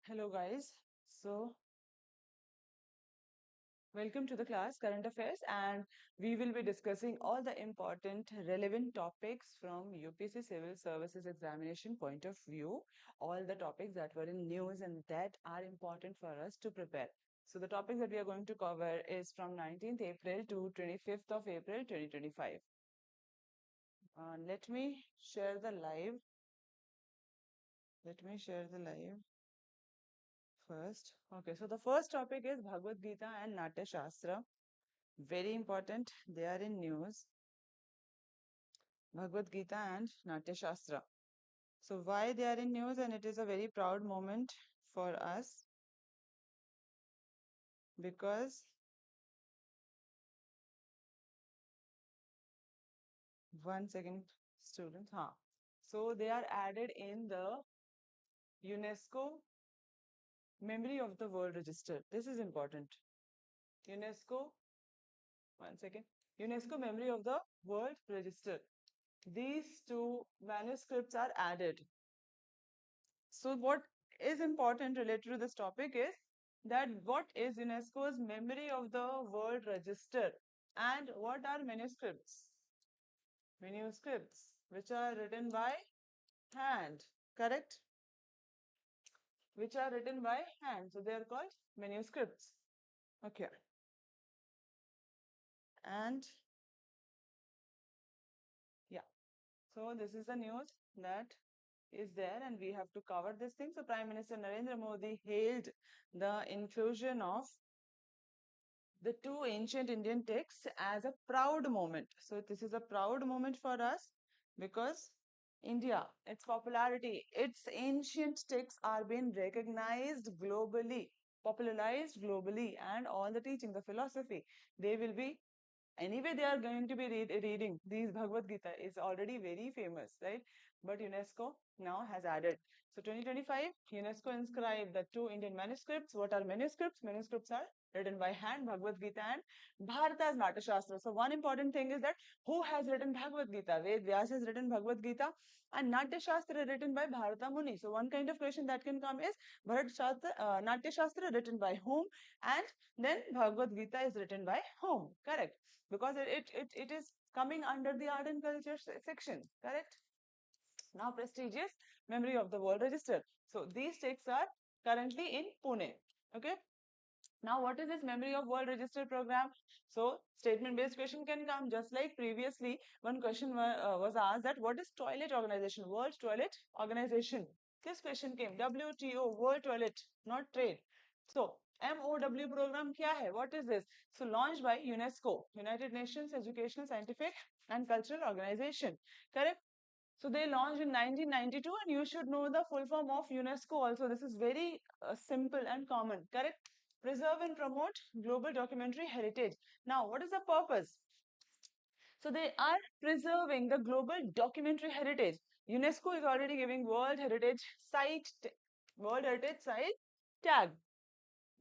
Hello guys. So welcome to the class Current Affairs, and we will be discussing all the important relevant topics from UPSC Civil Services examination point of view, all the topics that were in news and that are important for us to prepare. So the topics that we are going to cover is from 19th April to 25th of April 2025. Let me share the live. Let me share the live first. Okay, so the first topic is Bhagavad Gita and Natya Shastra. Very important. They are in news. Bhagavad Gita and Natya Shastra. So why they are in news, and it is a very proud moment for us because one second, students. So they are added in the UNESCO Memory of the World Register. This is important. UNESCO, one second. UNESCO Memory of the World Register. These two manuscripts are added. So what is important related to this topic is that what is UNESCO's Memory of the World Register and what are manuscripts? Manuscripts which are written by hand, correct? Which are written by hand. So they are called manuscripts. Okay. And yeah. So this is the news that is there and we have to cover this thing. So Prime Minister Narendra Modi hailed the inclusion of the two ancient Indian texts as a proud moment. So this is a proud moment for us because India, its popularity, its ancient texts are being recognized globally, popularized globally, and all the teaching, the philosophy, they will be anyway they are going to be reading these Bhagavad Gita is already very famous, right? But UNESCO now has added. So 2025, UNESCO inscribed the two Indian manuscripts. What are manuscripts? Manuscripts are written by hand, Bhagavad Gita and Bharata's Natya Shastra. So one important thing is that who has written Bhagavad Gita? Ved Vyas has written Bhagavad Gita and Natya Shastra written by Bharata Muni. So one kind of question that can come is Natya Shastra written by whom, and then Bhagavad Gita is written by whom? Correct, because it is coming under the art and culture section, correct? Now prestigious Memory of the World Register. So these texts are currently in Pune. Okay. Now what is this Memory of World Register program? So statement based question can come just like previously one question was asked that what is toilet organization, World Toilet Organization? This question came, WTO, World Toilet, not trade. So MOW program kya hai? What is this? So launched by UNESCO, United Nations Educational, Scientific and Cultural Organization. Correct? So they launched in 1992 and you should know the full form of UNESCO also. This is very simple and common. Correct? Preserve and promote global documentary heritage. Now, what is the purpose? So they are preserving the global documentary heritage. UNESCO is already giving World Heritage Site tag.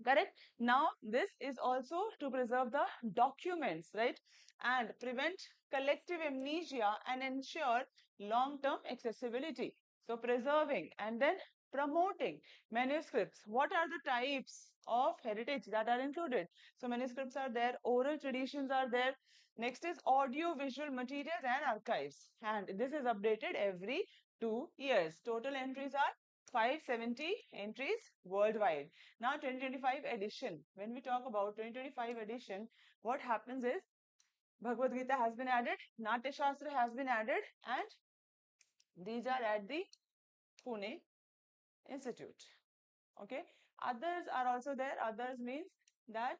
Correct? Now, this is also to preserve the documents, right? And prevent collective amnesia and ensure long-term accessibility. So, preserving and then promoting manuscripts. What are the types of heritage that are included? So, manuscripts are there, oral traditions are there. Next is audio-visual materials and archives. And this is updated every 2 years. Total entries are 570 entries worldwide. Now 2025 edition. When we talk about 2025 edition, what happens is Bhagavad Gita has been added, Natya Shastra has been added, and these are at the Pune Institute. Okay. Others are also there. Others means that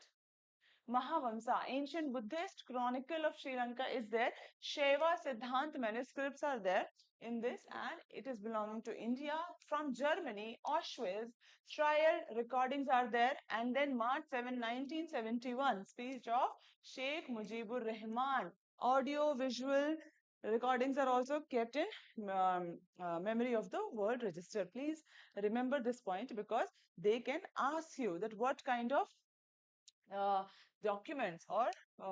Mahavamsa, ancient Buddhist chronicle of Sri Lanka is there. Shaiva Siddhant manuscripts are there in this, and it is belonging to India. From Germany, Auschwitz, trial recordings are there. And then March 7, 1971, speech of Sheikh Mujibur Rahman. Audio visual recordings are also kept in memory of the world register. Please remember this point because they can ask you that what kind of uh, documents or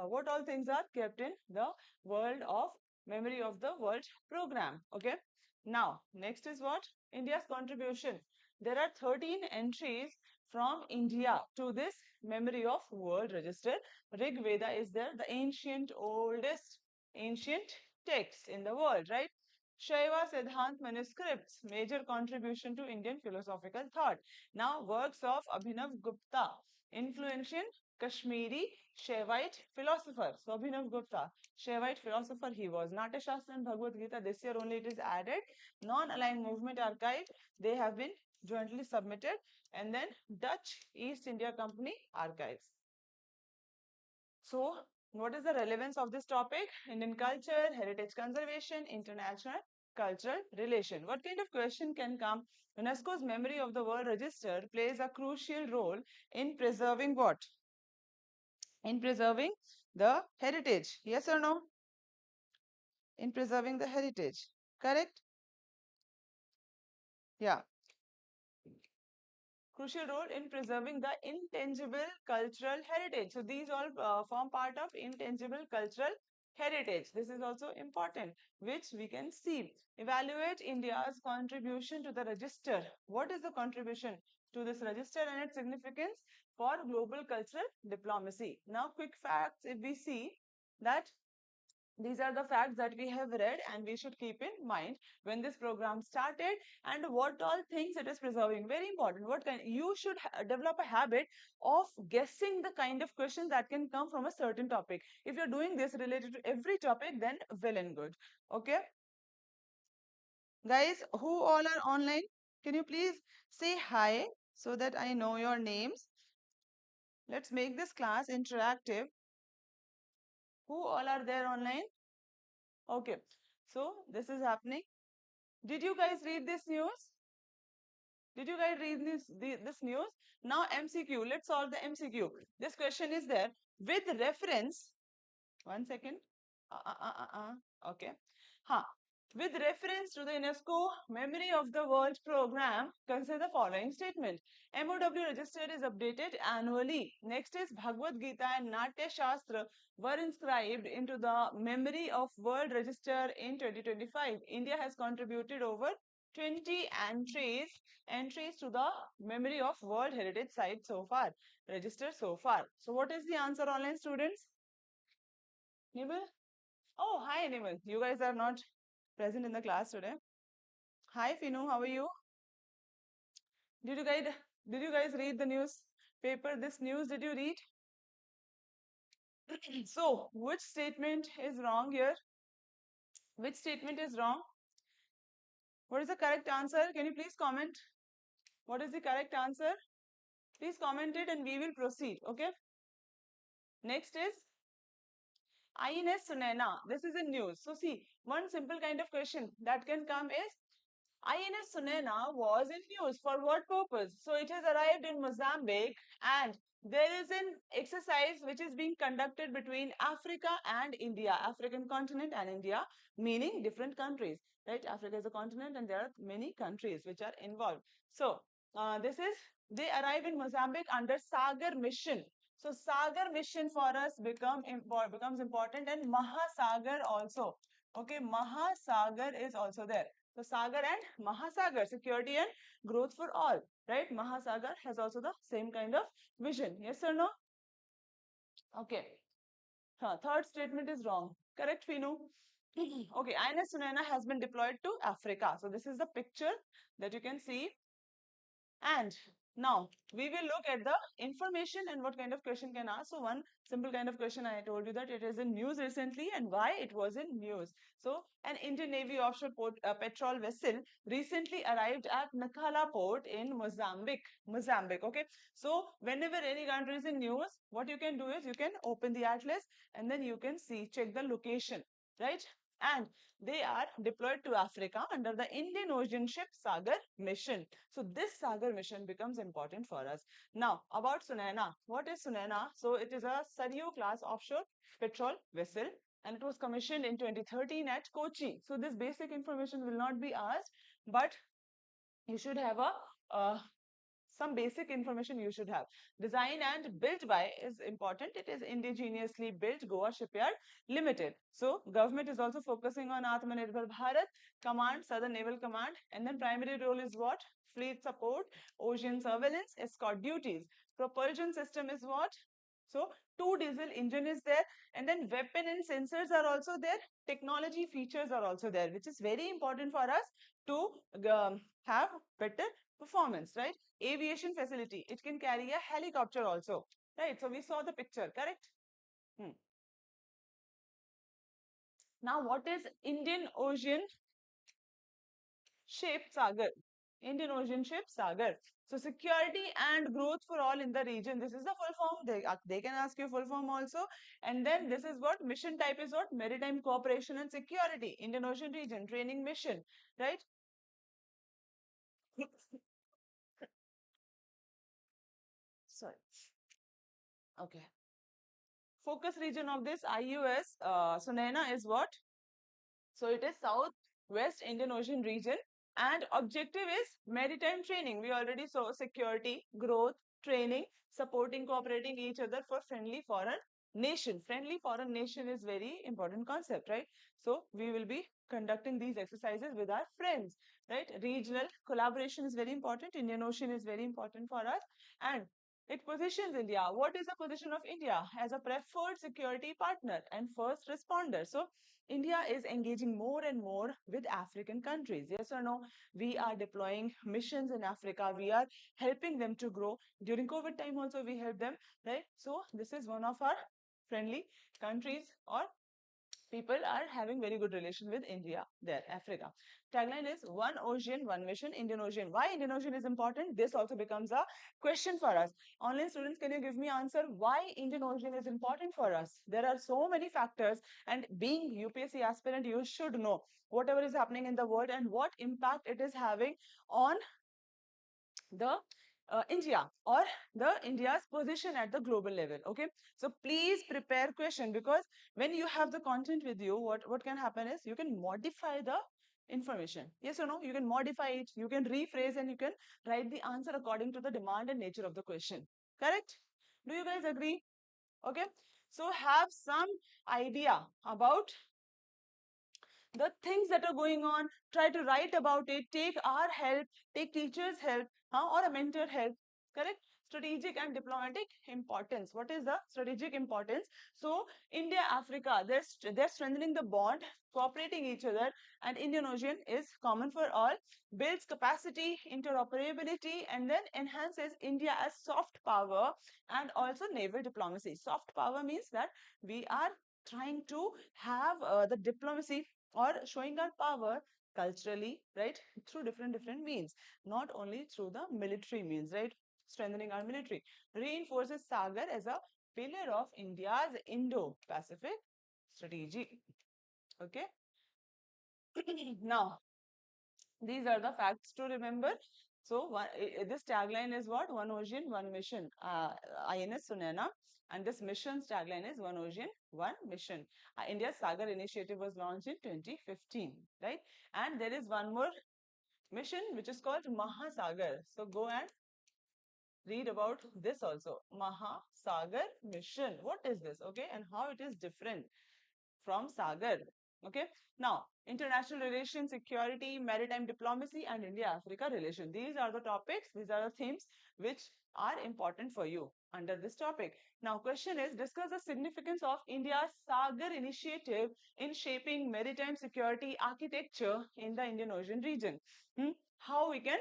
what all things are kept in the world of memory of the world program. Okay. Now, next is what? India's contribution. there are 13 entries from India to this memory of world register. Rig Veda is there, the ancient, oldest ancient text in the world, right? Shaiva Siddhant manuscripts, major contribution to Indian philosophical thought. Now, works of Abhinav Gupta, influential Kashmiri Shaivite philosopher. So, Abhinav Gupta, Shaivite philosopher he was. Natya Shastra and Bhagavad Gita, this year only it is added. Non-aligned movement archive, they have been jointly submitted. And then Dutch East India Company archives. So, what is the relevance of this topic? Indian culture, heritage conservation, international cultural relation. What kind of question can come? UNESCO's Memory of the World Register plays a crucial role in preserving what? In preserving the heritage. Yes or no? In preserving the heritage. Correct? Yeah. Crucial role in preserving the intangible cultural heritage. So these all form part of intangible cultural heritage. This is also important, which we can see. Evaluate India's contribution to the register. What is the contribution to this register and its significance for global cultural diplomacy? Now, quick facts, if we see that these are the facts that we have read and we should keep in mind when this program started and what all things it is preserving. Very important. What kind you should develop a habit of guessing the kind of questions that can come from a certain topic. If you're doing this related to every topic, then well and good. Okay. Guys, who all are online? Can you please say hi so that I know your names? Let's make this class interactive. Who all are there online? Okay. So this is happening. Did you guys read this news? Did you guys read this news? Now MCQ, let's solve the MCQ. This question is there with reference, one second. Okay. Huh. With reference to the UNESCO Memory of the World program, consider the following statement. MOW register is updated annually. Next is Bhagavad Gita and Natya Shastra were inscribed into the Memory of World Register in 2025. India has contributed over 20 entries to the Memory of World Heritage Site so far, registered so far. So what is the answer, online students? Nibble? Oh, hi, Nibble. You guys are not present in the class today. Hi, Finu. How are you? Did you guys did you guys read the news paper? This news did you read? So, which statement is wrong here? Which statement is wrong? What is the correct answer? Can you please comment? What is the correct answer? Please comment it and we will proceed. Okay. Next is INS Sunena. This is in news. So see, one simple kind of question that can come is INS Sunena was in news for what purpose? So it has arrived in Mozambique and there is an exercise which is being conducted between Africa and India, African continent and India, meaning different countries, right? Africa is a continent and there are many countries which are involved. So they arrive in Mozambique under Sagar mission. So Sagar mission for us becomes important and Mahasagar also. Okay, Mahasagar is also there. So Sagar and Mahasagar, security and growth for all, right? Mahasagar has also the same kind of vision. Yes or no? Okay. Third statement is wrong. Correct, Finu? Okay, INS Sunena has been deployed to Africa. So this is the picture that you can see. And now we will look at the information and what kind of question can ask. So one simple kind of question, I told you that it is in news recently and why it was in news. So an Indian Navy offshore petrol vessel recently arrived at Nakala port in Mozambique. Mozambique, okay. So whenever any country is in news, what you can do is you can open the atlas and then you can see, check the location, right? And they are deployed to Africa under the Indian Ocean Ship Sagar mission. So this Sagar mission becomes important for us. Now about Sunena. What is Sunena? So it is a Saryu class offshore petrol vessel and it was commissioned in 2013 at Kochi. So this basic information will not be asked, but you should have a some basic information you should have. Design and built by is important. It is indigenously built, Goa Shipyard Limited. So government is also focusing on Atmanirbhar Bharat, command, Southern Naval Command, and then primary role is what? Fleet support, ocean surveillance, escort duties. Propulsion system is what? So two diesel engine is there, and then weapon and sensors are also there. Technology features are also there, which is very important for us to have better performance, right? Aviation facility, it can carry a helicopter also, right? So we saw the picture, correct? Now, what is Indian Ocean Ship Sagar? Indian Ocean Ship Sagar. So security and growth for all in the region. This is the full form. They can ask you full form also. And then this is what mission type is what? Maritime cooperation and security. Indian Ocean region training mission, right? Sorry. Okay. Focus region of this IUS Sunena is what? So it is Southwest Indian Ocean region, and objective is maritime training. We already saw security, growth, training, supporting, cooperating each other for friendly foreign nation. Friendly foreign nation is very important concept, right? So we will be conducting these exercises with our friends, right? Regional collaboration is very important. Indian Ocean is very important for us, and it positions India. What is the position of India? As a preferred security partner and first responder. So India is engaging more and more with African countries. Yes or no? We are deploying missions in Africa. We are helping them to grow. During COVID time also we help them, right? So this is one of our friendly countries, or people are having very good relation with India there, Africa. Tagline is one ocean, one mission, Indian Ocean. Why Indian Ocean is important? This also becomes a question for us. Online students, can you give me answer why Indian Ocean is important for us? There are so many factors, and being UPSC aspirant, you should know whatever is happening in the world and what impact it is having on the India, or the India's position at the global level. Okay, so please prepare question, because when you have the content with you, what can happen is you can modify the information. Yes or no? You can modify it, you can rephrase, and you can write the answer according to the demand and nature of the question. Correct? Do you guys agree? Okay, so have some idea about the things that are going on, try to write about it, take our help, take teachers help, or a mentor help. Correct? Strategic and diplomatic importance. What is the strategic importance? So India, Africa, they're strengthening the bond, cooperating each other, and Indian Ocean is common for all, builds capacity, interoperability, and then enhances India as soft power and also naval diplomacy. Soft power means that we are trying to have the diplomacy, or showing our power culturally, right, through different means, not only through the military means, right? Strengthening our military reinforces Sagar as a pillar of India's Indo-Pacific strategy. Okay. Now, these are the facts to remember. So this tagline is what? One ocean, one mission. INS Sunena. And this mission's tagline is One Ocean, One Mission. India's Sagar initiative was launched in 2015, right? And there is one more mission which is called Mahasagar. So go and read about this also. Mahasagar mission. What is this? Okay, and how it is different from Sagar. Okay. Now, international relations, security, maritime diplomacy, and India-Africa relation. These are the topics, these are the themes which are important for you under this topic. Now, question is, discuss the significance of India's Sagar initiative in shaping maritime security architecture in the Indian Ocean region. How we can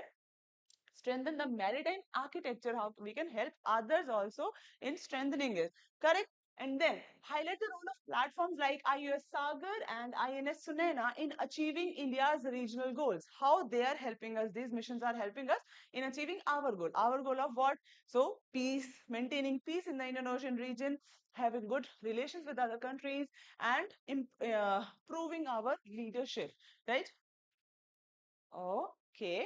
strengthen the maritime architecture, how we can help others also in strengthening it. Correct? And then highlight the role of platforms like IUS Sagar and INS Sunena in achieving India's regional goals. How they are helping us, these missions are helping us in achieving our goal. Our goal of what? So, peace, maintaining peace in the Indian Ocean region, having good relations with other countries, and improving our leadership. Right? Okay.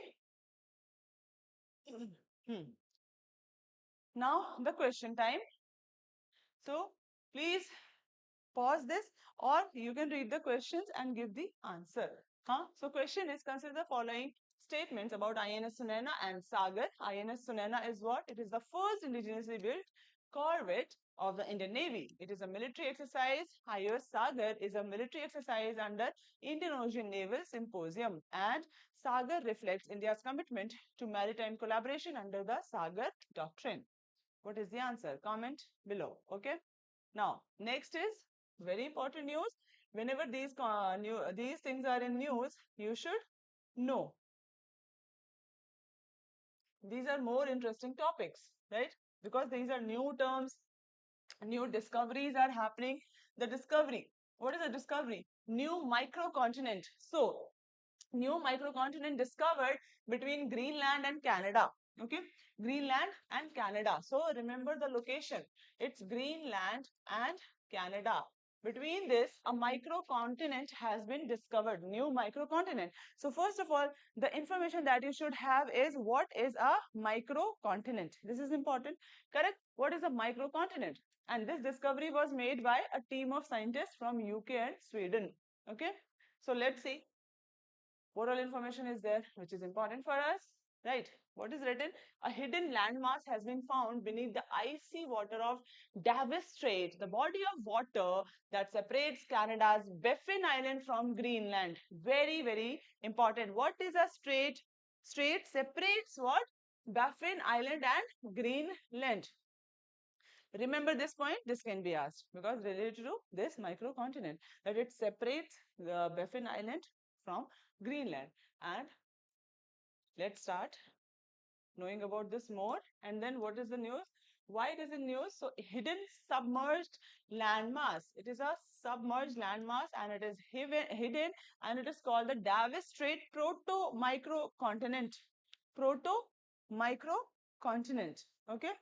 Hmm. Now the question time. So please pause this, or you can read the questions and give the answer. So question is, consider the following statements about INS Sunena and Sagar. INS Sunena is what? It is the first indigenously built corvette of the Indian Navy. It is a military exercise. INS Sagar is a military exercise under Indian Ocean Naval Symposium, and Sagar reflects India's commitment to maritime collaboration under the Sagar Doctrine. What is the answer? Comment below. Okay. Now, next is very important news. Whenever these things are in news, you should know. These are more interesting topics, right? Because these are new terms, new discoveries are happening. The discovery, what is a discovery? New microcontinent. So, new microcontinent discovered between Greenland and Canada. Okay, Greenland and Canada. So remember the location. It's Greenland and Canada. Between this, a microcontinent has been discovered, new microcontinent. So first of all, the information that you should have is what is a microcontinent. This is important, correct? What is a microcontinent? And this discovery was made by a team of scientists from UK and Sweden. Okay, so let's see what all information is there which is important for us, right? What is written? A hidden landmass has been found beneath the icy water of Davis Strait, the body of water that separates Canada's Baffin Island from Greenland. Very, very important. What is a strait? Strait separates what? Baffin Island and Greenland. Remember this point, this can be asked because related to this microcontinent, that it separates the Baffin Island from Greenland. And let's start knowing about this more. And then what is the news? Why it is in news? So hidden submerged landmass. It is a submerged landmass and it is hidden and it is called the Davis Strait proto microcontinent. Proto microcontinent. Okay.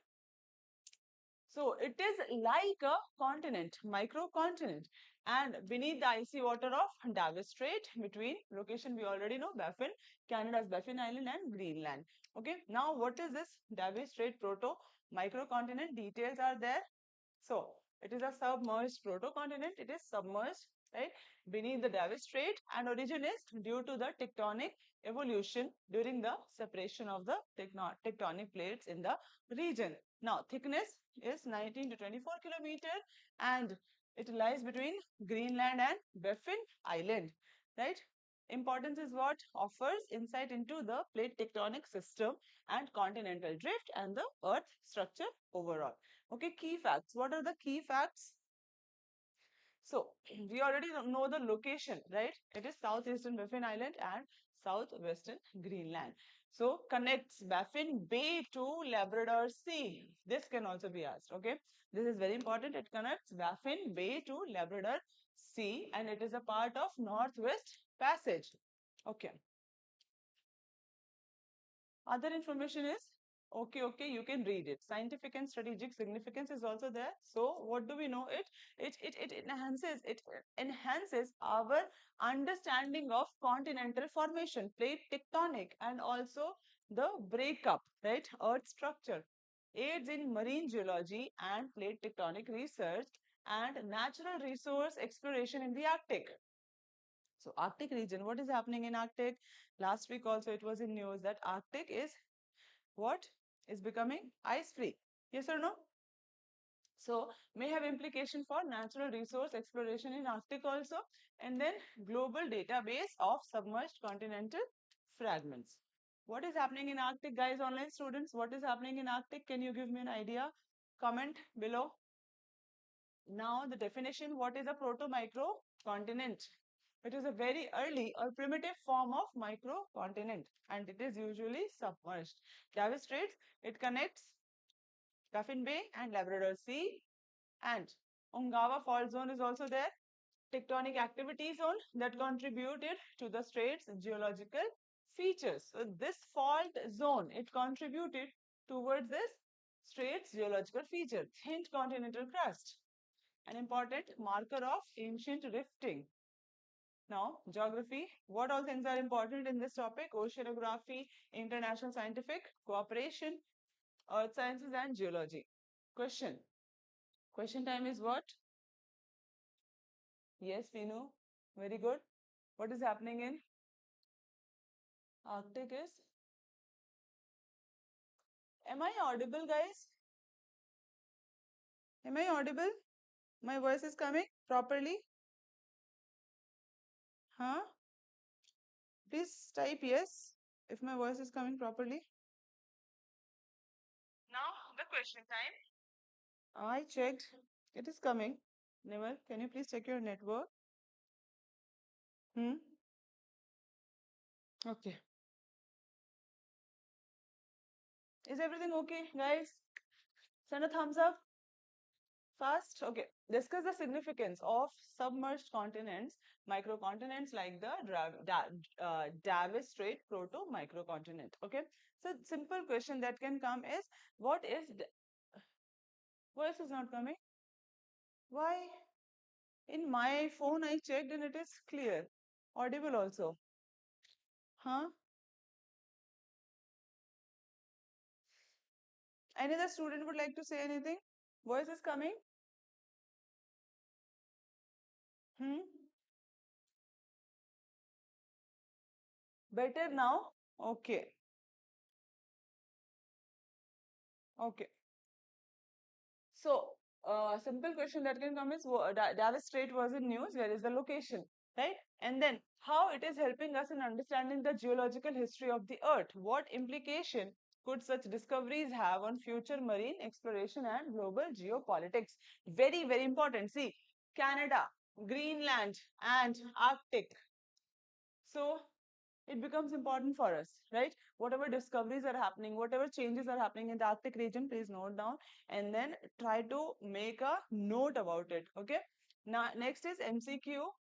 So it is like a continent, microcontinent, and beneath the icy water of Davis Strait, between location we already know, Baffin, Canada's Baffin Island and Greenland. Okay, now what is this Davis Strait proto microcontinent? Details are there. So it is a submerged protocontinent. It is submerged, right, beneath the Davis Strait, and origin is due to the tectonic evolution during the separation of the tectonic plates in the region. Now, thickness is 19 to 24 kilometer, and it lies between Greenland and Baffin Island, right? Importance is what? Offers insight into the plate tectonic system and continental drift and the earth structure overall. Okay, key facts. What are the key facts? So, we already know the location, right? It is southeastern Baffin Island and southwestern Greenland. So, connects Baffin Bay to Labrador Sea. This can also be asked, okay? This is very important. It connects Baffin Bay to Labrador Sea and it is a part of Northwest Passage. Okay. Other information is okay, you can read it. Scientific and strategic significance is also there. So what do we know? It enhances our understanding of continental formation, plate tectonic, and also the breakup, right? Earth structure. Aids in marine geology and plate tectonic research and natural resource exploration in the Arctic. So Arctic region, what is happening in Arctic? Last week also it was in news that Arctic is what? Is becoming ice free. Yes or no? So may have implication for natural resource exploration in Arctic also, and then global database of submerged continental fragments. What is happening in Arctic, guys? Online students, what is happening in Arctic? Can you give me an idea? Comment below. Now the definition, what is a proto-microcontinent? It is a very early or primitive form of microcontinent and it is usually submerged. Davis Straits, it connects Baffin Bay and Labrador Sea, and Ongava Fault Zone is also there. Tectonic activity zone that contributed to the strait's geological features. So this fault zone, it contributed towards this strait's geological feature, thin continental crust, an important marker of ancient rifting. Now, geography. What all things are important in this topic? Oceanography, international scientific cooperation, earth sciences and geology. Question. Question time is what? Yes, Vinu. Very good. What is happening in Arctic is. Am I audible, guys? Am I audible? My voice is coming properly? Huh? Please type yes if my voice is coming properly. Now the question time. I checked. It is coming. Never. Can you please check your network? Hmm. Okay. Is everything okay, guys? Send a thumbs up. Fast. Okay. Discuss the significance of submerged continents, microcontinents like the Davis Strait proto-microcontinent. Okay. So simple question that can come is, what is voice is not coming? Why? In my phone I checked and it is clear. Audible also. Huh? Any other student would like to say anything? Voice is coming? Hmm? Better now? Okay. Okay. So, simple question that can come is Davis Strait was in news. Where is the location? Right? And then how it is helping us in understanding the geological history of the Earth. What implication could such discoveries have on future marine exploration and global geopolitics? Very, very important. See, Canada, Greenland, and Arctic. So, it becomes important for us, right? Whatever discoveries are happening, whatever changes are happening in the Arctic region, please note down and then try to make a note about it. Okay. Now, next is MCQ.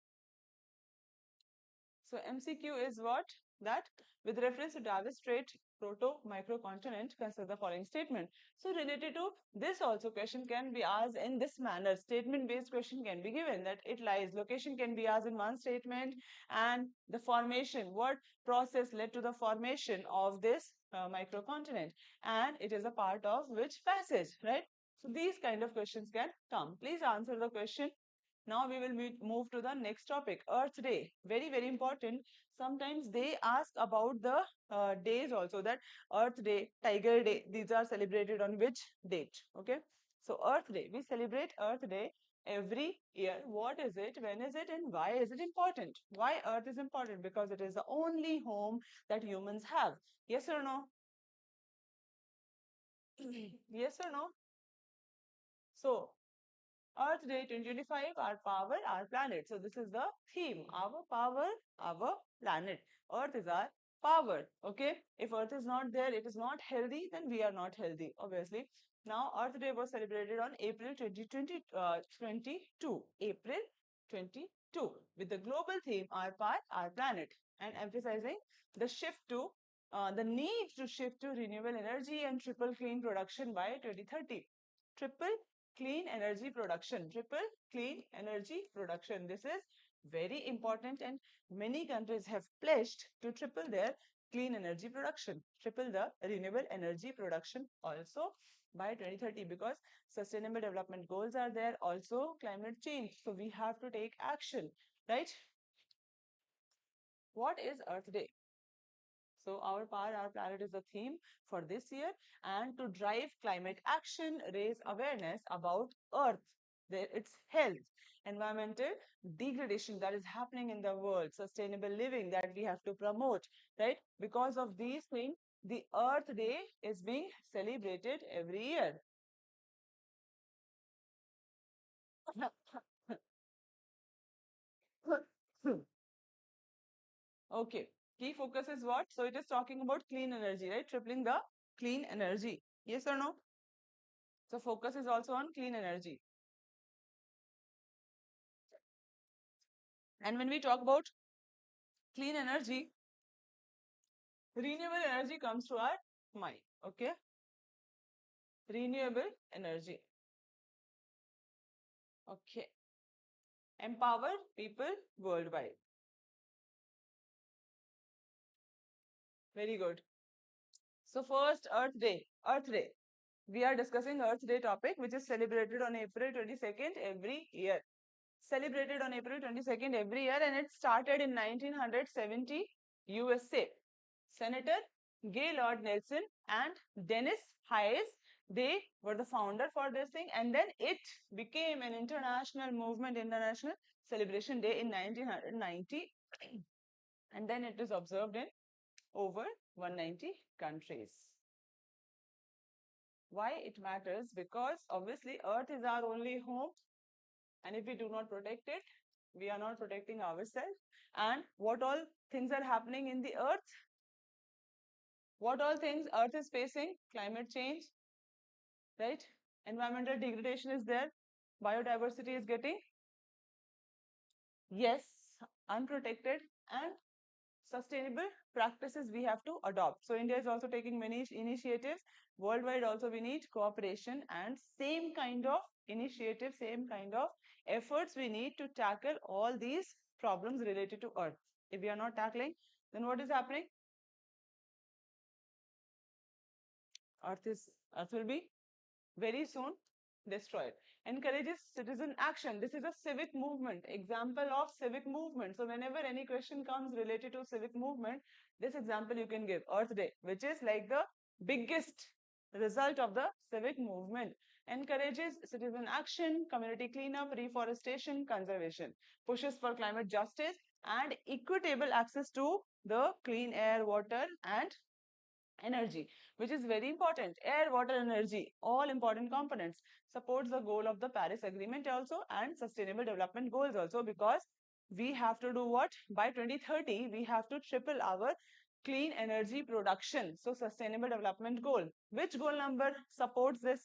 So MCQ is what? That with reference to Davis Strait proto-microcontinent, consider the following statement. So related to this also question can be asked in this manner. Statement-based question can be given that it lies. Location can be asked in one statement and the formation, what process led to the formation of this microcontinent and it is a part of which passage, right? So these kind of questions can come. Please answer the question. Now we will move to the next topic, Earth Day. Very, very important. Sometimes they ask about the days also, that Earth Day, Tiger Day, these are celebrated on which date? Okay. So Earth Day, we celebrate Earth Day every year. What is it? When is it? And why is it important? Why Earth is important? Because it is the only home that humans have. Yes or no? Yes or no? So Earth Day 2025, our power, our planet. So this is the theme, our power, our planet. Earth is our power. Okay. If Earth is not there, it is not healthy, then we are not healthy, obviously. Now, Earth Day was celebrated on April 2022. April 22. With the global theme, our part, our planet. And emphasizing the shift to the need to shift to renewable energy and triple clean production by 2030. Triple clean energy production. Triple clean energy production. This is very important and many countries have pledged to triple their clean energy production, triple the renewable energy production also by 2030, because sustainable development goals are there, also climate change. So we have to take action, right? What is Earth Day? So our power, our planet is the theme for this year, and to drive climate action, raise awareness about Earth, its health, environmental degradation that is happening in the world, sustainable living that we have to promote, right? Because of these things, the Earth Day is being celebrated every year. Okay. Key focus is what? So it is talking about clean energy, right? Tripling the clean energy. Yes or no? So focus is also on clean energy. And when we talk about clean energy, renewable energy comes to our mind. Okay. Renewable energy. Okay. Empower people worldwide. Very good. So first, Earth Day. Earth Day. We are discussing Earth Day topic, which is celebrated on April 22nd every year. Celebrated on April 22nd every year, and it started in 1970 USA. Senator Gaylord Nelson and Dennis Hayes. They were the founder for this thing, and then it became an international movement, international celebration day in 1990, and then it is observed in over 190 countries. Why it matters? Because obviously Earth is our only home, and if we do not protect it, we are not protecting ourselves. And what all things are happening in the Earth? What all things Earth is facing? Climate change, right? Environmental degradation is there. Biodiversity is getting, yes, unprotected, and sustainable practices we have to adopt. So India is also taking many initiatives. Worldwide also we need cooperation and same kind of initiative, same kind of efforts we need to tackle all these problems related to Earth. If we are not tackling, then what is happening? Earth will be very soon destroyed. Encourages citizen action. This is a civic movement, example of civic movement. So whenever any question comes related to civic movement, this example you can give, Earth Day, which is like the biggest result of the civic movement. Encourages citizen action, community cleanup, reforestation, conservation. Pushes for climate justice and equitable access to the clean air, water, and energy, which is very important. Air, water, energy, all important components. Supports the goal of the Paris Agreement also and sustainable development goals also, because we have to do what? By 2030, we have to triple our clean energy production. So sustainable development goal. Which goal number supports this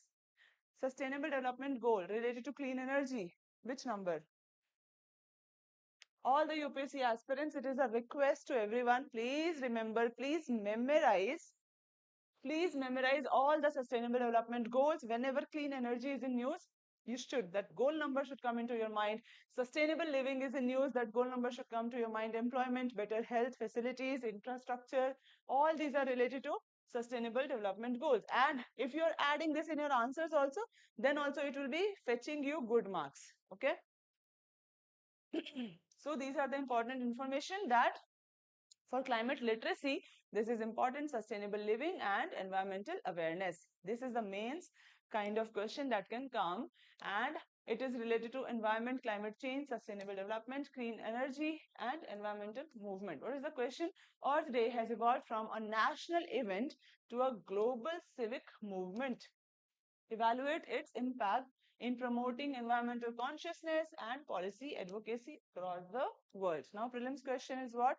sustainable development goal related to clean energy? Which number? All the UPSC aspirants, it is a request to everyone. Please remember, please memorize. Please memorize all the sustainable development goals. Whenever clean energy is in news, you should. That goal number should come into your mind. Sustainable living is in news. That goal number should come to your mind. Employment, better health, facilities, infrastructure. All these are related to sustainable development goals. And if you're adding this in your answers also, then also it will be fetching you good marks. Okay. So these are the important information that for climate literacy, this is important: sustainable living and environmental awareness. This is the main kind of question that can come, and it is related to environment, climate change, sustainable development, clean energy, and environmental movement. What is the question? Earth Day has evolved from a national event to a global civic movement. Evaluate its impact in promoting environmental consciousness and policy advocacy across the world. Now, prelims question is what?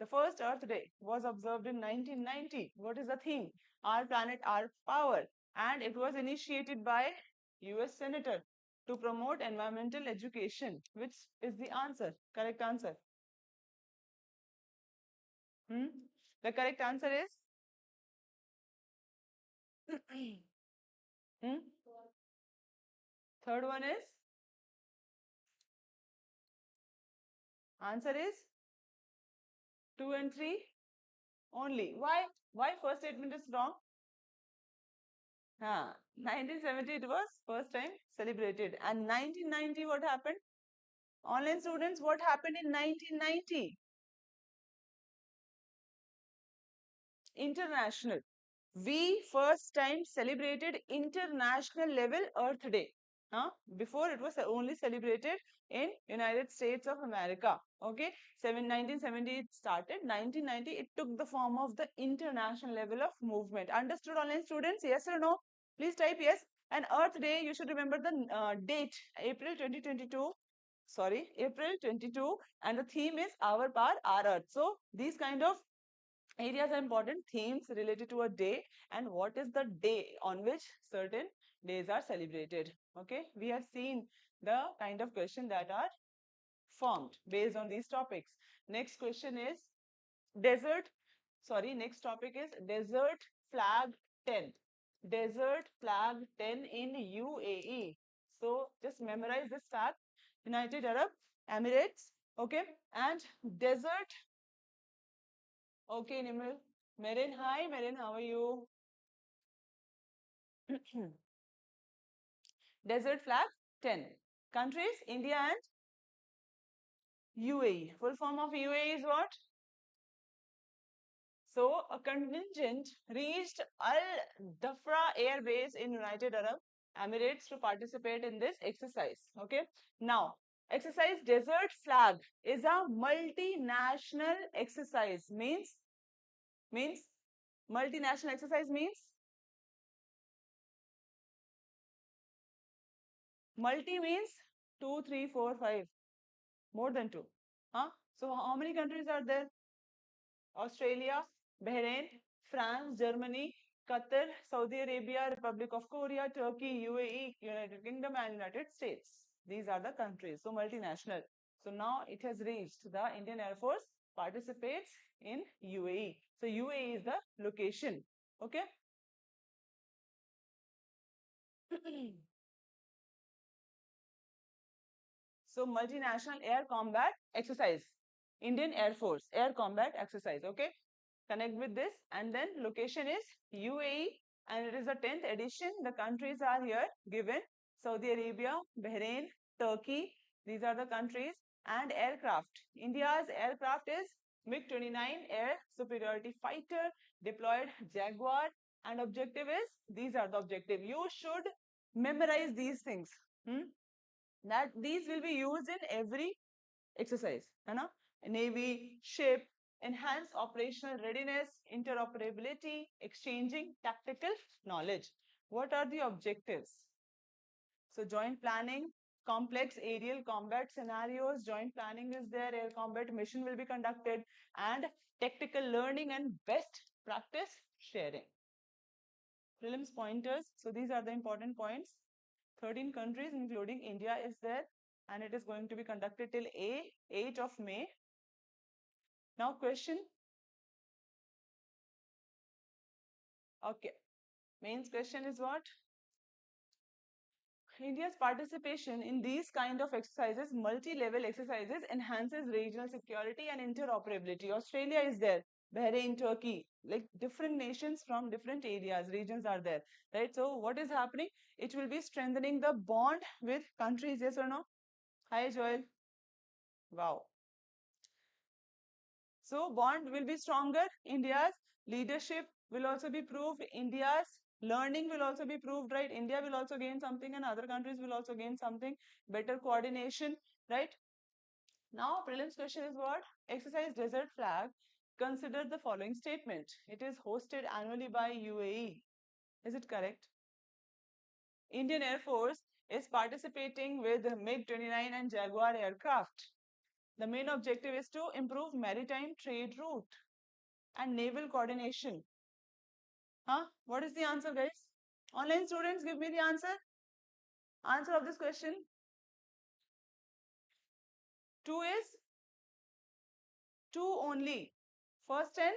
The first Earth Day was observed in 1990. What is the theme? Our planet, our power. And it was initiated by US Senator to promote environmental education. Which is the answer? Correct answer. The correct answer is? hmm? Third one is? Answer is 2 and 3 only. Why? Why first statement is wrong? 1970 it was first time celebrated. And 1990 what happened? Online students, what happened in 1990? International. We first time celebrated international level Earth Day. Before it was only celebrated in United States of America. Okay, 1970 it started. 1990 it took the form of the international level of movement. Understood, online students? Yes or no? Please type yes. And Earth Day, you should remember the date, April 2022. Sorry, April 22, and the theme is Our Power, Our Earth. So these kind of areas are important. Themes related to a day, and what is the day on which certain days are celebrated. Okay, we have seen the kind of question that are formed based on these topics. Next question is next topic is desert flag 10. Desert flag 10 in UAE. So just memorize this fact. United Arab Emirates. Okay, and desert. Okay, Nimrul. Merin, hi, Merin, how are you? Desert flag 10. Countries, India and UAE. Full form of UAE is what? So a contingent reached Al Dhafra Air Base in United Arab Emirates to participate in this exercise. Okay. Now, exercise Desert Flag is a multinational exercise. Means multinational exercise means multi means 2, 3, 4, 5, more than 2. Huh? So how many countries are there? Australia, Bahrain, France, Germany, Qatar, Saudi Arabia, Republic of Korea, Turkey, UAE, United Kingdom, and United States. These are the countries. So multinational. So now it has reached the Indian Air Force participates in UAE. So UAE is the location. Okay. So multinational air combat exercise. Indian Air Force air combat exercise. Okay. Connect with this, and then location is UAE, and it is the 10th edition. The countries are here given: Saudi Arabia, Bahrain, Turkey. These are the countries. And aircraft. India's aircraft is MiG-29 air superiority fighter, deployed Jaguar, and objective is, these are the objective. You should memorize these things. That these will be used in every exercise, है ना? Navy, ship, enhance operational readiness, interoperability, exchanging tactical knowledge. What are the objectives? So joint planning, complex aerial combat scenarios, joint planning is there, air combat mission will be conducted, and tactical learning and best practice sharing. Prelims pointers. So these are the important points. 13 countries including India is there, and it is going to be conducted till 8th of May. Now question. Okay. Mains question is what? India's participation in these kind of exercises, multi-level exercises, enhances regional security and interoperability. Australia is there, Bahrain, Turkey, like different nations from different areas, regions are there, right? So what is happening? It will be strengthening the bond with countries, yes or no? Hi, Joel. Wow. So bond will be stronger. India's leadership will also be proved. India's learning will also be proved, right? India will also gain something and other countries will also gain something. Better coordination, right? Now, prelims question is what? Exercise Desert Flag. Consider the following statement. It is hosted annually by UAE. Is it correct? Indian Air Force is participating with MiG-29 and Jaguar aircraft. The main objective is to improve maritime trade route and naval coordination. Huh? What is the answer, guys? Online students, give me the answer. Answer of this question. 2 is 2 only. First and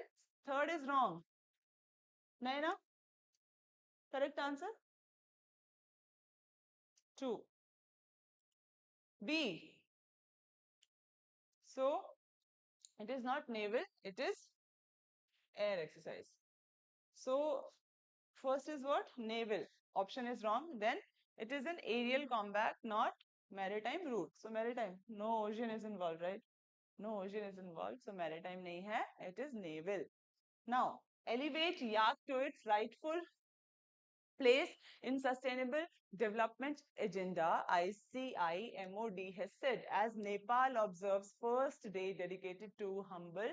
third is wrong. Naina? Correct answer? 2. B. So, it is not naval, it is air exercise. So, first is what? Naval. Option is wrong. Then, it is an aerial combat, not maritime route. So, maritime. No ocean is involved, right? No ocean is involved. So, maritime nahi hai. It is naval. Now, elevate yak to its rightful place in Sustainable Development Agenda, ICIMOD has said, as Nepal observes first day dedicated to humble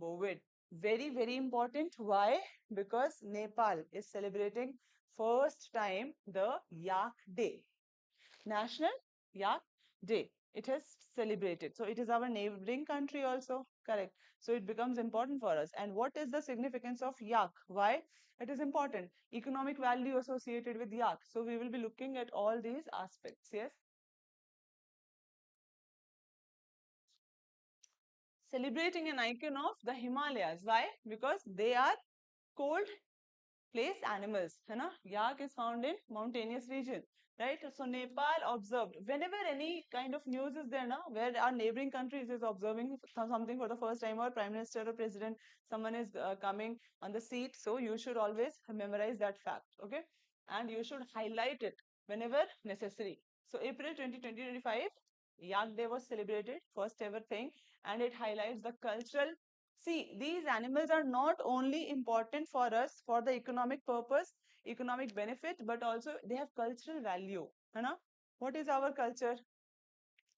Bovid. Very, very important. Why? Because Nepal is celebrating first time the Yak Day. National Yak Day. It has celebrated. So it is our neighboring country also. Correct. So it becomes important for us. And what is the significance of yak? Why? It is important. Economic value associated with yak. So we will be looking at all these aspects. Yes. Celebrating an icon of the Himalayas. Why? Because they are cold place animals, है ना? Yak is found in mountainous region, right? So Nepal observed whenever any kind of news is there now, where our neighboring countries is observing something for the first time, or prime minister or president, someone is coming on the seat. So you should always memorize that fact, okay? And you should highlight it whenever necessary. So April 2025, Yak Day was celebrated, first ever thing, and it highlights the cultural See, these animals are not only important for us for the economic purpose, economic benefit, but also they have cultural value. है ना? What is our culture?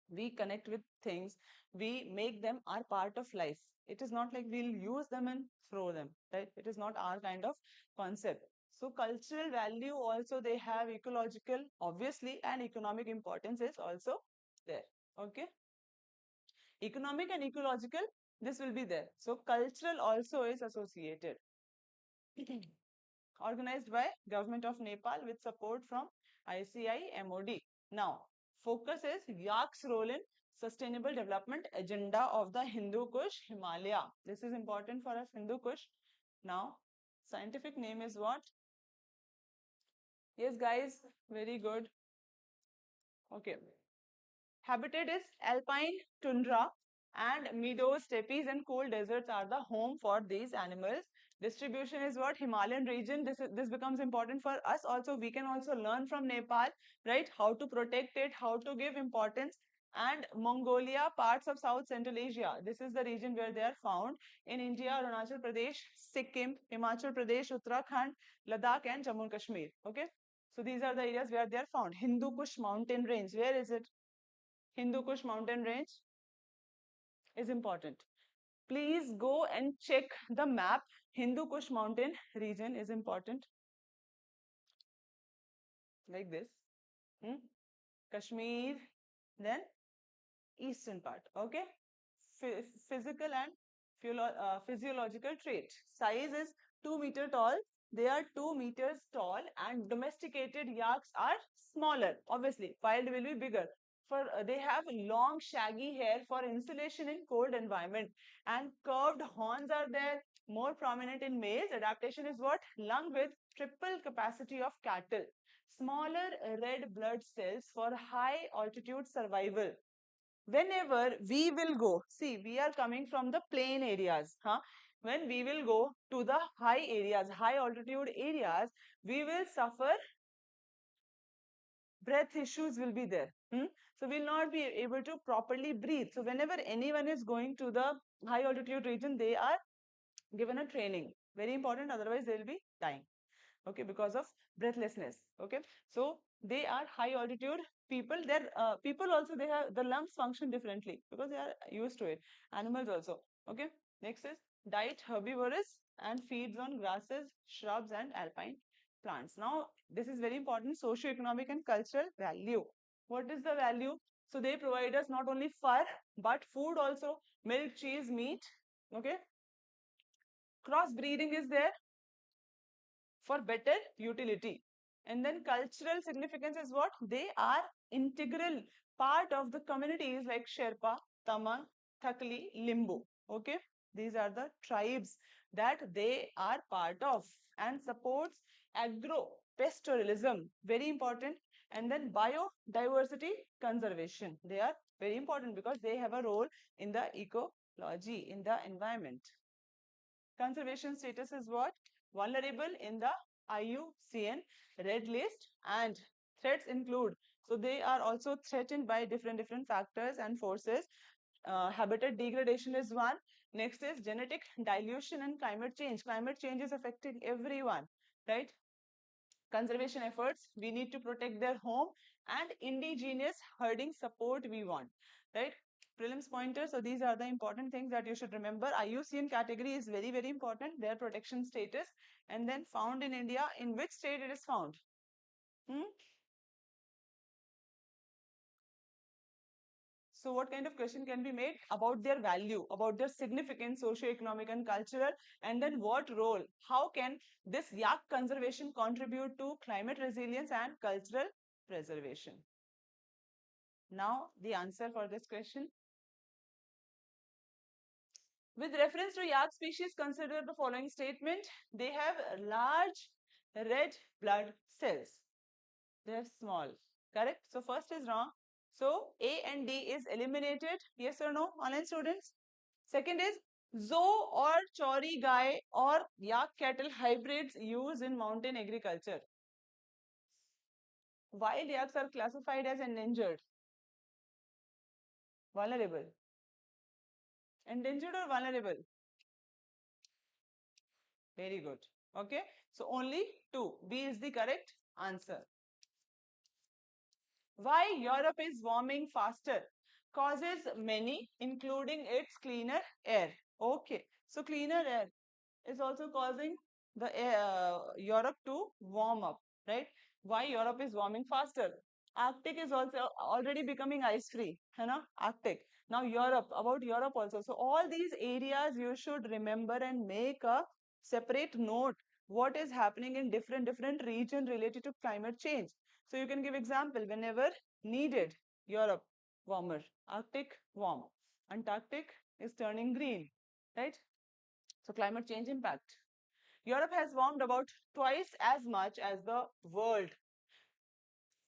We connect with things, we make them our part of life. It is not like we'll use them and throw them, right? It is not our kind of concept. So cultural value also they have, ecological obviously, and economic importance is also there. Okay, economic and ecological, this will be there. So cultural also is associated. Organized by Government of Nepal with support from ICI MOD. Now, focus is Yak's role in sustainable development agenda of the Hindu Kush Himalaya. This is important for us, Hindu Kush. Now, scientific name is what? Yes, guys, very good. Okay. Habitat is alpine tundra and meadows, steppes and cool deserts are the home for these animals. Distribution is what? Himalayan region. This becomes important for us also. We can also learn from Nepal, right? How to protect it, how to give importance. And Mongolia, parts of South Central Asia. This is the region where they are found. In India, Arunachal Pradesh, Sikkim, Himachal Pradesh, Uttarakhand, Ladakh and Jammu and Kashmir. Okay. So these are the areas where they are found. Hindu Kush mountain range. Where is it? Hindu Kush mountain range is important. Please go and check the map. Hindu Kush mountain region is important. Like this. Hmm? Kashmir, then eastern part. Okay. Physical and physiological trait. Size is 2 meter tall. They are 2 meters tall, and domesticated yaks are smaller. Obviously, wild will be bigger. For they have long shaggy hair for insulation in cold environment, and curved horns are there, more prominent in males. Adaptation is what? Lung with triple capacity of cattle. Smaller red blood cells for high altitude survival. Whenever we will go, see, we are coming from the plain areas, huh? When we will go to the high areas, high altitude areas, we will suffer, breath issues will be there. So we'll not be able to properly breathe. So whenever anyone is going to the high altitude region, they are given a training. Very important, otherwise they will be dying. Okay, because of breathlessness. Okay, so they are high altitude people. Their people also, they have the lungs function differently because they are used to it. Animals also. Okay, next is diet herbivorous and feeds on grasses, shrubs and alpine plants. Now this is very important, socio-economic and cultural value. What is the value? So they provide us not only fur but food also, milk, cheese, meat. Okay, cross breeding is there for better utility. And then cultural significance is what? They are integral part of the communities like Sherpa, Tamang, Thakli, Limbu. Okay, these are the tribes that they are part of, and supports agro pastoralism, very important. And then biodiversity conservation, they are very important because they have a role in the ecology, in the environment. Conservation status is what? Vulnerable in the IUCN red list, and threats include, so they are also threatened by different factors and forces. Habitat degradation is one. Next is genetic dilution and climate change. Climate change is affecting everyone, right? Conservation efforts, we need to protect their home, and indigenous herding support we want, right? Prelims pointer, so these are the important things that you should remember. IUCN category is very important, their protection status. And then found in India, in which state it is found? So what kind of question can be made about their value, about their significance, socio-economic and cultural, and then what role, how can this yak conservation contribute to climate resilience and cultural preservation? Now, the answer for this question. With reference to yak species, consider the following statement. They have large red blood cells. They are small. Correct? So, first is wrong. So, A and D is eliminated. Yes or no, online students? Second is Zo or Chori Gai or yak cattle hybrids used in mountain agriculture. Wild yaks are classified as endangered. Vulnerable. Endangered or vulnerable? Very good. Okay. So only 2. B is the correct answer. Why Europe is warming faster? Causes many, including its cleaner air. Okay. So cleaner air is also causing the Europe to warm up, right? Why Europe is warming faster? Arctic is also already becoming ice free, you know, Arctic. Now Europe, about Europe also. So all these areas you should remember and make a separate note what is happening in different region related to climate change. So you can give example whenever needed. Europe warmer, Arctic warm, Antarctic is turning green, right? So climate change impact. Europe has warmed about twice as much as the world.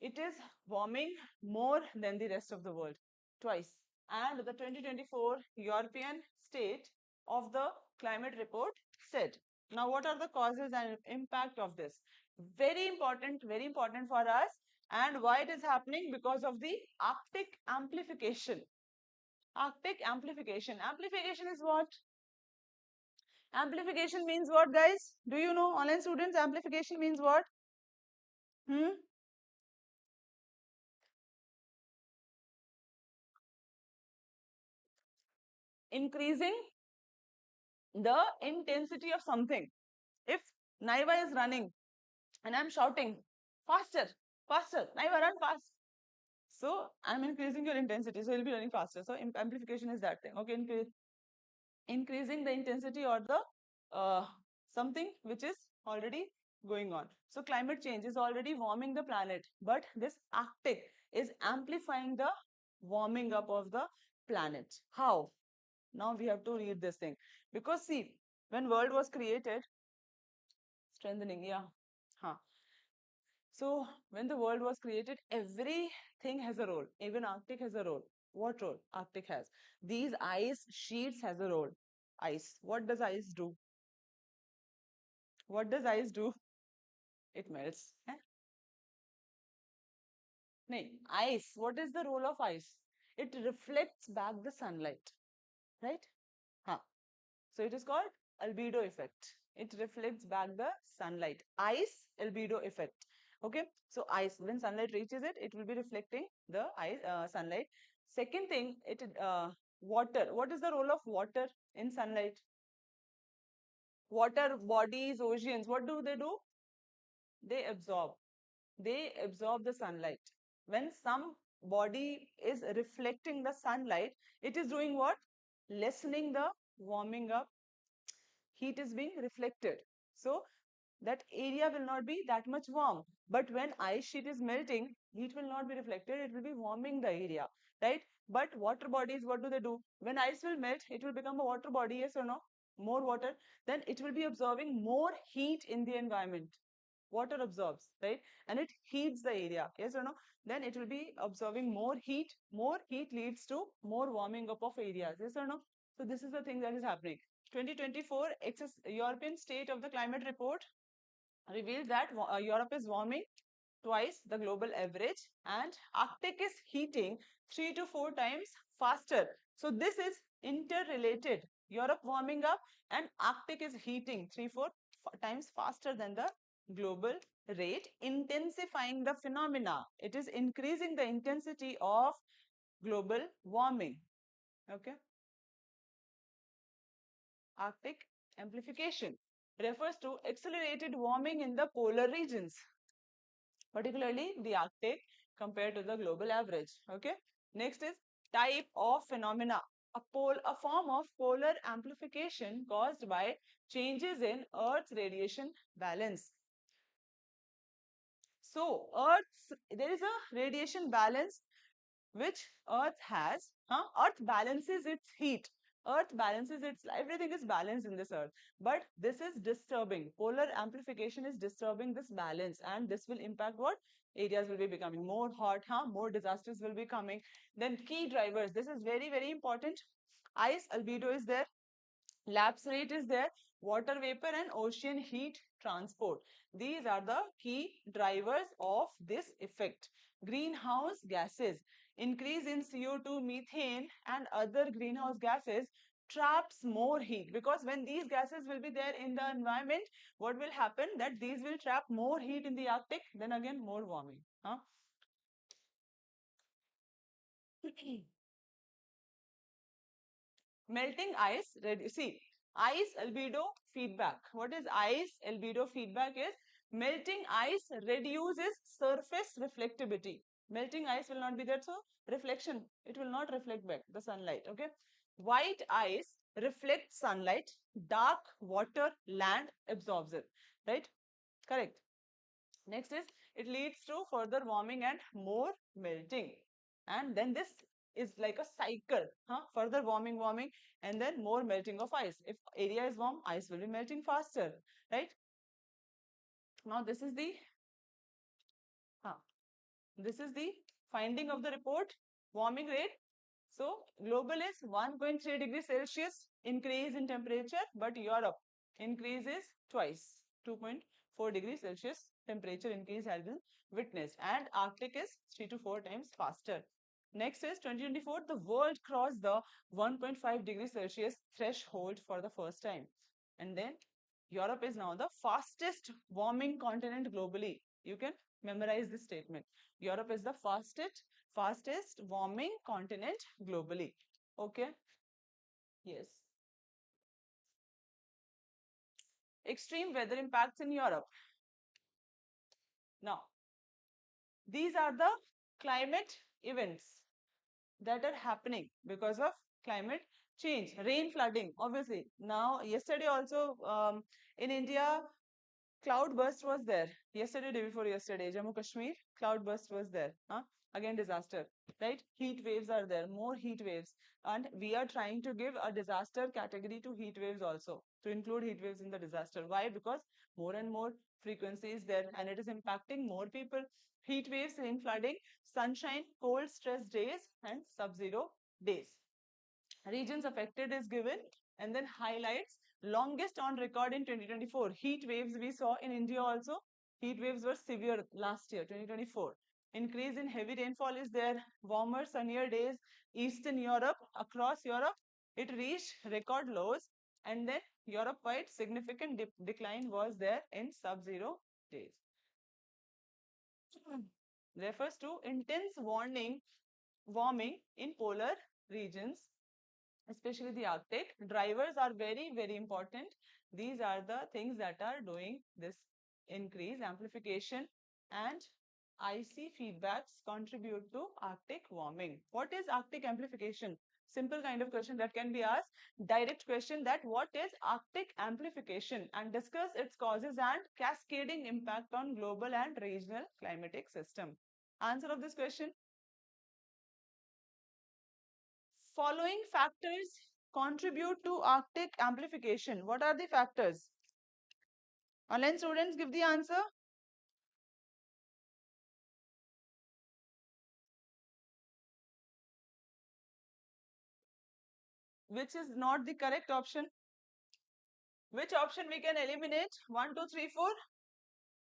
It is warming more than the rest of the world, twice. And the 2024 European State of the Climate Report said. Now, what are the causes and impact of this? Very important for us. And why it is happening? Because of the Arctic amplification. Arctic amplification. Amplification is what? Amplification means what, guys? Do you know, online students, amplification means what? Increasing the intensity of something. If Naiva is running and I'm shouting, faster, faster, Naiva, run fast. So I'm increasing your intensity, so you'll be running faster. So amplification is that thing. Okay, increasing the intensity or the something which is already going on. So climate change is already warming the planet, but this Arctic is amplifying the warming up of the planet. How? Now we have to read this thing, because see, when world was created, strengthening, yeah, huh. So when the world was created, everything has a role. Even Arctic has a role. What role Arctic has? These ice sheets has a role. Ice. What does ice do? What does ice do? It melts. Eh? No, ice. What is the role of ice? It reflects back the sunlight, right? Huh. So it is called albedo effect. It reflects back the sunlight. Ice albedo effect. Okay. So ice, when sunlight reaches it, it will be reflecting the ice sunlight. Second thing, water. What is the role of water in sunlight? Water bodies, oceans. What do? They absorb. They absorb the sunlight. When some body is reflecting the sunlight, it is doing what? Lessening the warming up. Heat is being reflected. So that area will not be that much warm. But when ice sheet is melting, heat will not be reflected. It will be warming the area, right? But water bodies, what do? When ice will melt, it will become a water body, yes or no? More water, then it will be absorbing more heat in the environment. Water absorbs, right? And it heats the area, yes or no? Then it will be absorbing more heat. More heat leads to more warming up of areas, yes or no? So this is the thing that is happening. 2024 European State of the Climate Report reveals that Europe is warming twice the global average and Arctic is heating 3 to 4 times faster. So this is interrelated. Europe warming up and Arctic is heating 3 to 4 times faster than the global rate, intensifying the phenomena. It is increasing the intensity of global warming. Okay. Arctic amplification refers to accelerated warming in the polar regions, particularly the Arctic compared to the global average. Okay. Next is type of phenomena. A form of polar amplification caused by changes in Earth's radiation balance. So, there is a radiation balance which Earth has. Earth balances its heat. Earth balances its, everything is balanced in this Earth. But this is disturbing. Polar amplification is disturbing this balance, and this will impact what? Areas will be becoming more hot, more disasters will be coming. Then key drivers. This is very important. Ice albedo is there. Lapse rate is there, water vapor and ocean heat transport. These are the key drivers of this effect. Greenhouse gases, increase in CO2, methane and other greenhouse gases traps more heat, because when these gases will be there in the environment, what will happen, that these will trap more heat in the Arctic, then again more warming. Huh? Melting ice, see, ice albedo feedback. What is ice albedo feedback is melting ice reduces surface reflectivity. Melting ice will not be there, so reflection, it will not reflect back the sunlight. Okay. White ice reflects sunlight, dark water, land absorbs it. Right? Correct. Next is it leads to further warming and more melting. And then this is like a cycle, further warming, and then more melting of ice. If area is warm, ice will be melting faster, right? Now huh, this is the finding of the report, warming rate. So global is 1.3 degrees Celsius increase in temperature, but Europe increases twice, 2.4 degrees Celsius temperature increase has been witnessed, and Arctic is 3 to 4 times faster. Next is 2024, the world crossed the 1.5 degrees Celsius threshold for the first time. And then Europe is now the fastest warming continent globally. You can memorize this statement. Europe is the fastest warming continent globally. Okay. Yes. Extreme weather impacts in Europe. Now, these are the climate events that are happening because of climate change. Rain, flooding, obviously. Now, yesterday also in India, cloud burst was there. Yesterday, day before yesterday, Jammu Kashmir, cloud burst was there. Again, disaster, right? Heat waves are there, more heat waves. And we are trying to give a disaster category to heat waves also, to include heat waves in the disaster. Why? Because more and more frequency is there and it is impacting more people. Heat waves, rain, flooding, sunshine, cold, stress days, and sub-zero days. Regions affected is given, and then highlights longest on record in 2024. Heat waves we saw in India also. Heat waves were severe last year, 2024. Increase in heavy rainfall is there. Warmer, sunnier days. Eastern Europe, across Europe, it reached record lows. And then Europe-wide significant decline was there in sub-zero days. Refers to intense warming in polar regions, especially the Arctic. Drivers are very, very important. These are the things that are doing this increase, amplification, and icy feedbacks contribute to Arctic warming. What is Arctic amplification? Simple kind of question that can be asked. Direct question, that what is Arctic amplification, and discuss its causes and cascading impact on global and regional climatic system. Answer of this question: following factors contribute to Arctic amplification. What are the factors? Online students, give the answer. Which is not the correct option? Which option we can eliminate? 1, 2, 3, 4.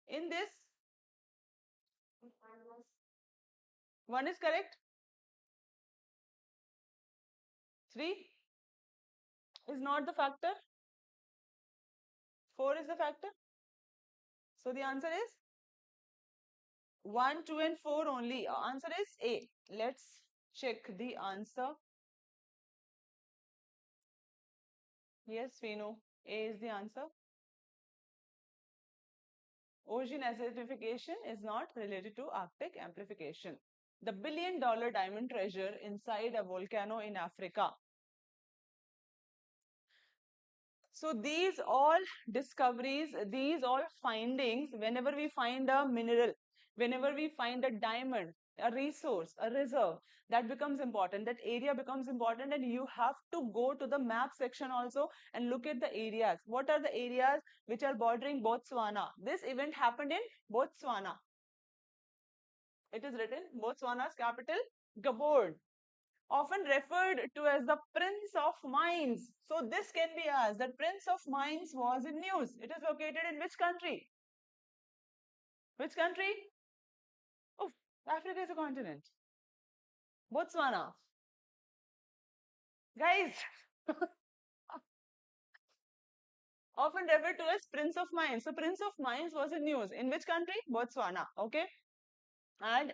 In this, 1 is correct. 3 is not the factor. 4 is the factor. So the answer is 1, 2, and 4 only. Answer is A. Let's check the answer. Yes, we know A is the answer. Ocean acidification is not related to Arctic amplification. The billion-dollar diamond treasure inside a volcano in Africa. So these all discoveries, these all findings, whenever we find a mineral, whenever we find a diamond, a resource, a reserve, that becomes important. That area becomes important, and you have to go to the map section also and look at the areas. What are the areas which are bordering Botswana? This event happened in Botswana. It is written Botswana's capital, Gaborone, often referred to as the Prince of Mines. So this can be asked, that Prince of Mines was in news. It is located in which country? Which country? Oh, Africa is a continent. Botswana. Guys, often referred to as Prince of Mines. So Prince of Mines was in news. In which country? Botswana. Okay. And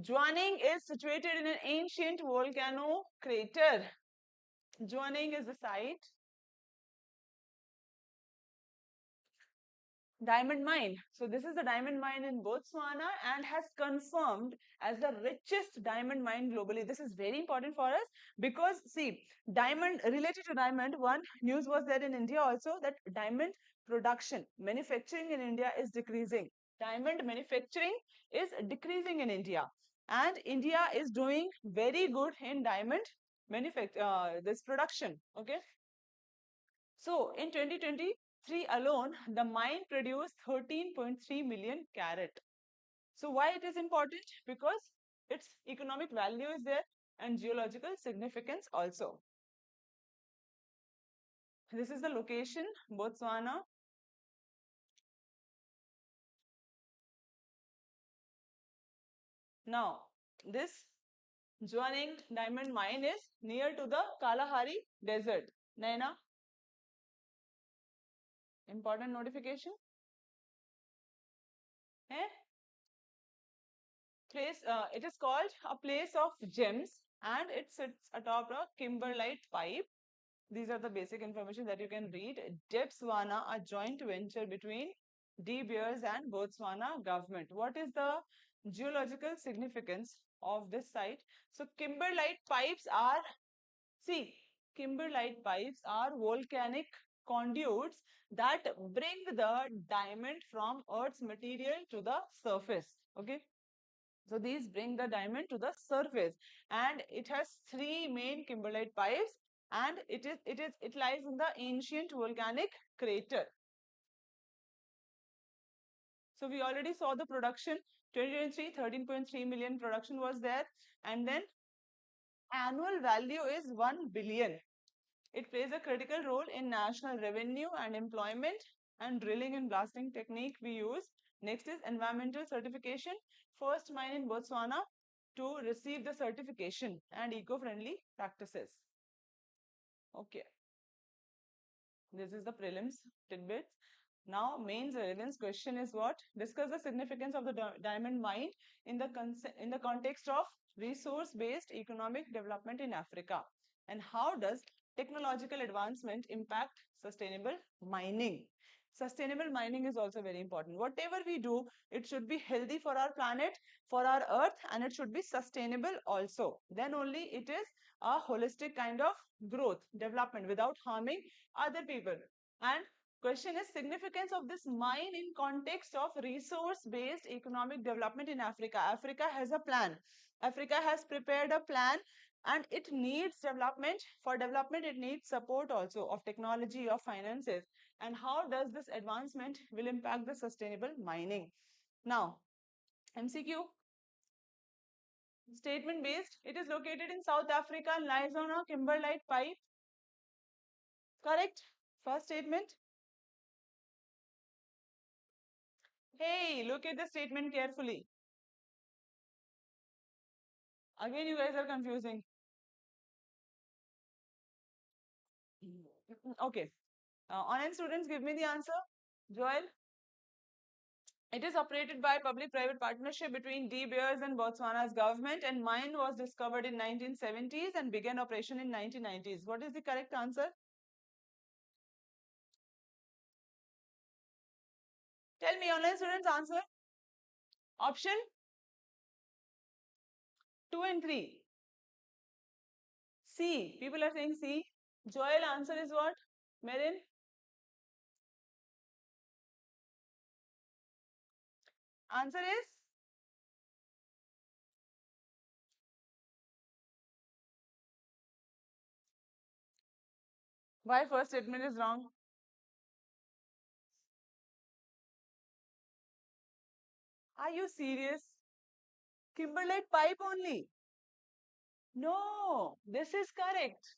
Jwaneng is situated in an ancient volcano crater. Jwaneng is the site. Diamond mine. So this is the diamond mine in Botswana and has confirmed as the richest diamond mine globally. This is very important for us because see, diamond related to diamond, one news was there in India also that diamond production, manufacturing in India is decreasing. Diamond manufacturing is decreasing in India and India is doing very good in diamond this production. Okay. So in 2023 alone, the mine produced 13.3 million carat. So why it is important? Because its economic value is there and geological significance also. This is the location, Botswana. Now, this Jwaneng diamond mine is near to the Kalahari desert. Naina, important notification. Eh? It is called a place of gems and it sits atop a kimberlite pipe. These are the basic information that you can read. Debswana, a joint venture between De Beers and Botswana government. What is the geological significance of this site? So kimberlite pipes are, see, kimberlite pipes are volcanic conduits that bring the diamond from Earth's material to the surface. Okay. So these bring the diamond to the surface and it has three main kimberlite pipes and it lies in the ancient volcanic crater. So we already saw the production 2023 13.3 million production was there and then annual value is 1 billion. It plays a critical role in national revenue and employment and drilling and blasting technique we use. Next is environmental certification. First mine in Botswana to receive the certification and eco-friendly practices. Okay. This is the prelims tidbits. Now, mains relevance question is what? Discuss the significance of the diamond mine in the context of resource-based economic development in Africa. And how does technological advancement impact sustainable mining? Sustainable mining is also very important. Whatever we do, it should be healthy for our planet, for our earth, and it should be sustainable also. Then only it is a holistic kind of growth, development without harming other people. And question is significance of this mine in context of resource-based economic development in Africa. Africa has a plan. Africa has prepared a plan and it needs development. For development, it needs support also of technology, of finances. And how does this advancement will impact the sustainable mining? Now, MCQ. Statement based. It is located in South Africa and lies on a kimberlite pipe. Correct. First statement. Hey, look at the statement carefully. Again, you guys are confusing. Okay. Online students, give me the answer. Joel? It is operated by public-private partnership between De Beers and Botswana's government and mine was discovered in 1970s and began operation in 1990s. What is the correct answer? Tell me, online students, answer. Option 2 and 3. C. People are saying C. Joel, answer is what? Merin? Answer is? Why first statement is wrong? Are you serious? Kimberlite pipe only. No, this is correct.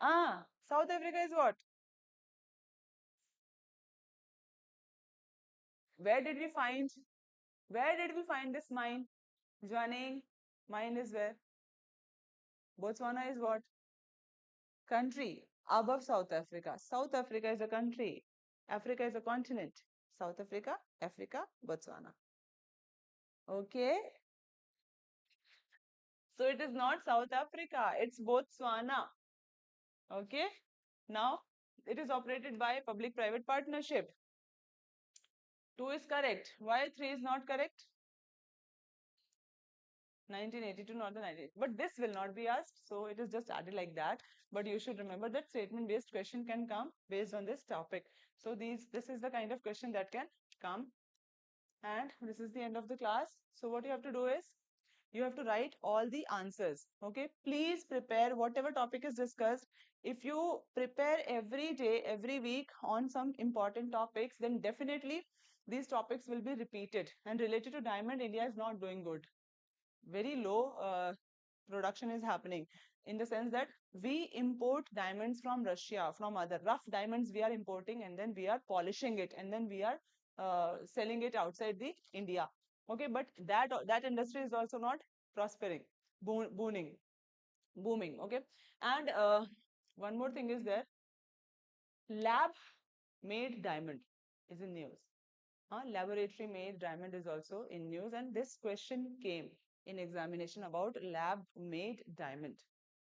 South Africa is what? Where did we find? Where did we find this mine? Jwaneng. Mine is where? Botswana is what? Country. above South Africa. South Africa is a country. Africa is a continent. South Africa, Africa, Botswana. Okay. So it is not South Africa, it's Botswana. Okay. Now it is operated by public-private partnership. 2 is correct. Why 3 is not correct? 1982, not the 98. But this will not be asked, so it is just added like that. But you should remember that statement-based question can come based on this topic. So this is the kind of question that can come. And this is the end of the class. So what you have to do is, you have to write all the answers. Okay, please prepare whatever topic is discussed. If you prepare every day, every week on some important topics, then definitely these topics will be repeated. And related to diamond, India is not doing good. Very low production is happening, in the sense that we import diamonds from Russia, from other rough diamonds we are importing, and then we are polishing it, and then we are selling it outside the India. Okay, but that industry is also not prospering, booming. Okay, and one more thing is there. Lab made diamond is in news. Laboratory made diamond is also in news, and this question came in examination about lab made diamond.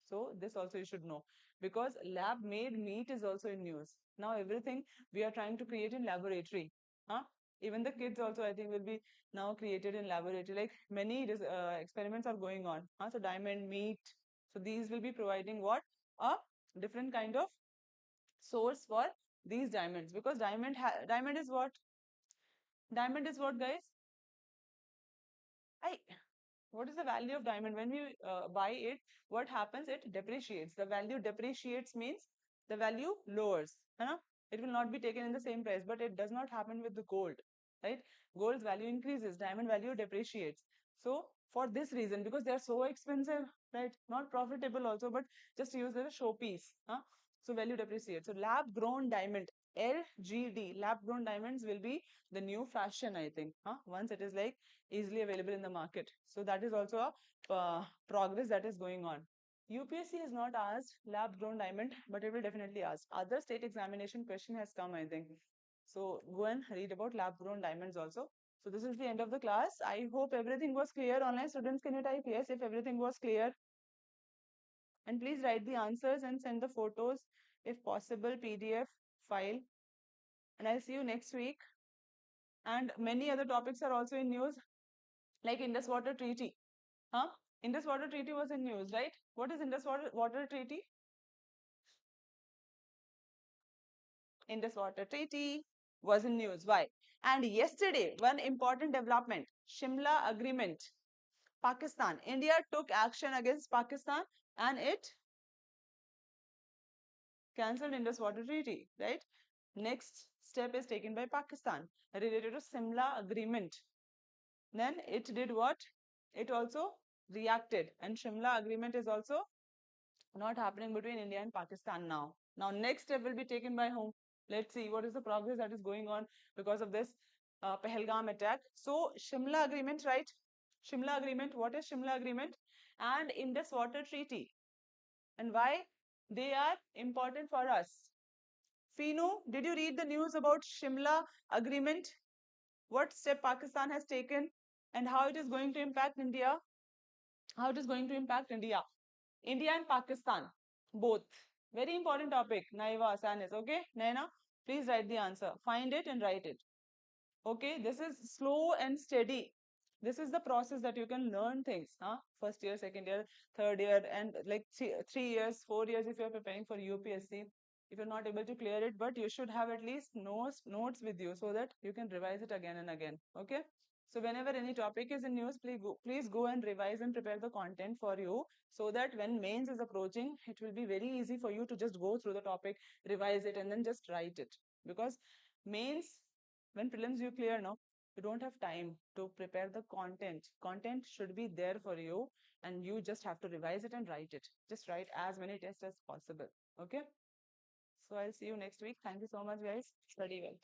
So this also you should know, because lab made meat is also in news. Now everything we are trying to create in laboratory. Huh? Even the kids also, I think, will be now created in laboratory. Like many experiments are going on. So diamond meat. So these will be providing what? A different kind of source for these diamonds, because diamond is what? Diamond is what, guys? I What is the value of diamond? When we buy it, what happens? It depreciates. The value depreciates means the value lowers. It will not be taken in the same price, but it does not happen with the gold, right? Gold's value increases, diamond value depreciates. So for this reason, because they are so expensive, right? Not profitable also, but just used as a showpiece. So value depreciates. So lab grown diamond, LGD, lab grown diamonds will be the new fashion, I think. Once it is like easily available in the market. So that is also a progress that is going on. UPSC has not asked lab grown diamond, but it will definitely ask. Other state examination question has come, I think. So go and read about lab grown diamonds also. So this is the end of the class. I hope everything was clear. Online students, can you type yes if everything was clear? And please write the answers and send the photos, if possible, PDF file. And I'll see you next week. And many other topics are also in news, like Indus Water Treaty. Indus Water Treaty was in news, right? What is Indus Water Treaty? Indus Water Treaty was in news. Why? And yesterday, one important development, Shimla Agreement. Pakistan. India took action against Pakistan and it cancelled Indus Water Treaty, right? Next step is taken by Pakistan related to Shimla Agreement. Then it did what? It also reacted, and Shimla Agreement is also not happening between India and Pakistan now. Now, next step will be taken by whom? Let's see what is the progress that is going on because of this Pahalgam attack. So, Shimla Agreement, right? Shimla Agreement, what is Shimla Agreement? And Indus Water Treaty. And why they are important for us? Finu, did you read the news about Shimla Agreement? What step Pakistan has taken and how it is going to impact India? How it is going to impact India? India and Pakistan, both. Very important topic. Naiva, Asanis. Okay, Naina, please write the answer. Find it and write it. Okay, this is slow and steady. This is the process that you can learn things. First year, second year, third year, and like 3 years, 4 years if you're preparing for UPSC. If you're not able to clear it, but you should have at least notes with you so that you can revise it again and again. Okay. So whenever any topic is in news, please go and revise and prepare the content for you, so that when mains is approaching, it will be very easy for you to just go through the topic, revise it, and then just write it. Because mains, when prelims you clear now, you don't have time to prepare the content. Content should be there for you, and you just have to revise it and write it. Just write as many tests as possible. Okay. So I'll see you next week. Thank you so much, guys. Study well.